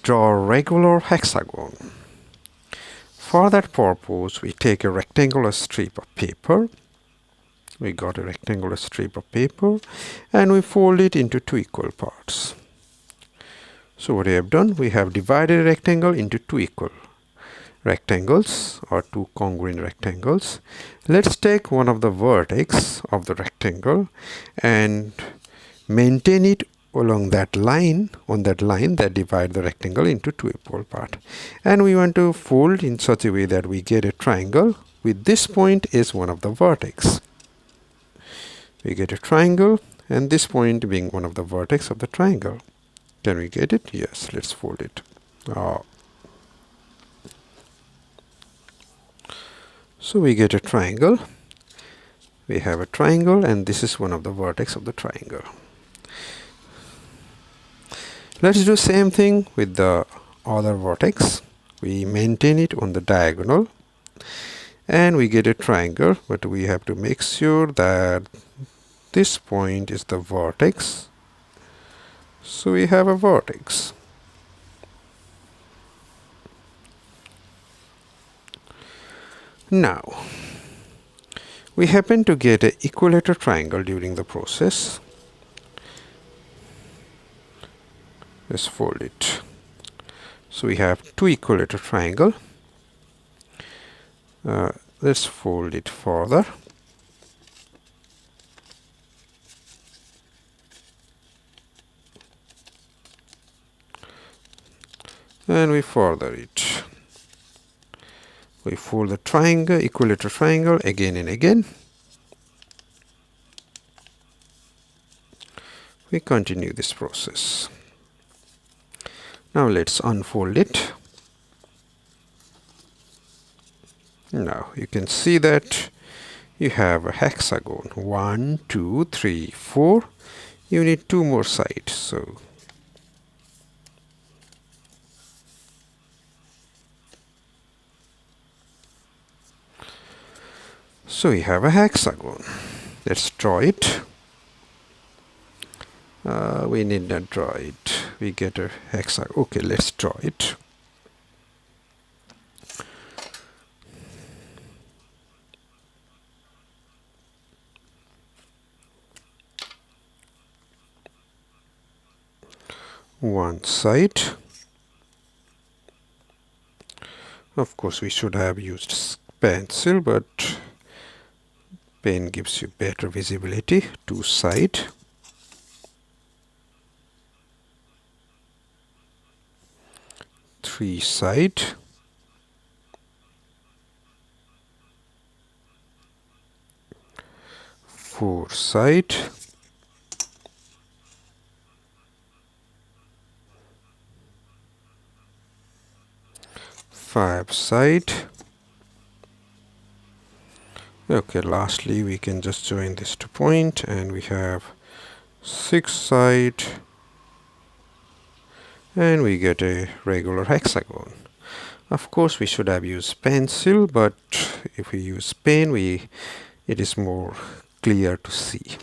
draw a regular hexagon. For that purpose, we take a rectangular strip of paper. We got a rectangular strip of paper and we fold it into two equal parts. So what we have done, we have divided a rectangle into two equal rectangles or two congruent rectangles. Let's take one of the vertex of the rectangle and maintain it along that line, on that line that divide the rectangle into two equal parts. And we want to fold in such a way that we get a triangle with this point is one of the vertex. We get a triangle and this point being one of the vertex of the triangle. Can we get it? Yes, let's fold it. So we get a triangle. We have a triangle and this is one of the vertex of the triangle. Let's do same thing with the other vertex. We maintain it on the diagonal and we get a triangle, but we have to make sure that this point is the vertex. So we have a vertex. Now we happen to get an equilateral triangle during the process. Let's fold it. So we have two equilateral triangle. Let's fold it further. And we further it. We fold the triangle, equilateral triangle again and again. We continue this process. Now let's unfold it. Now you can see that you have a hexagon. 1, 2, 3, 4. You need two more sides. So we have a hexagon. Let's draw it. We need not draw it. We get a hexagon. Okay, let's draw it. One side. Of course, we should have used pencil, but pen gives you better visibility. Two sides. Three sides. Four sides. Five sides. Okay, lastly we can just join this to point and we have 6 sides and we get a regular hexagon. Of course we should have used pencil, but if we use pen it is more clear to see.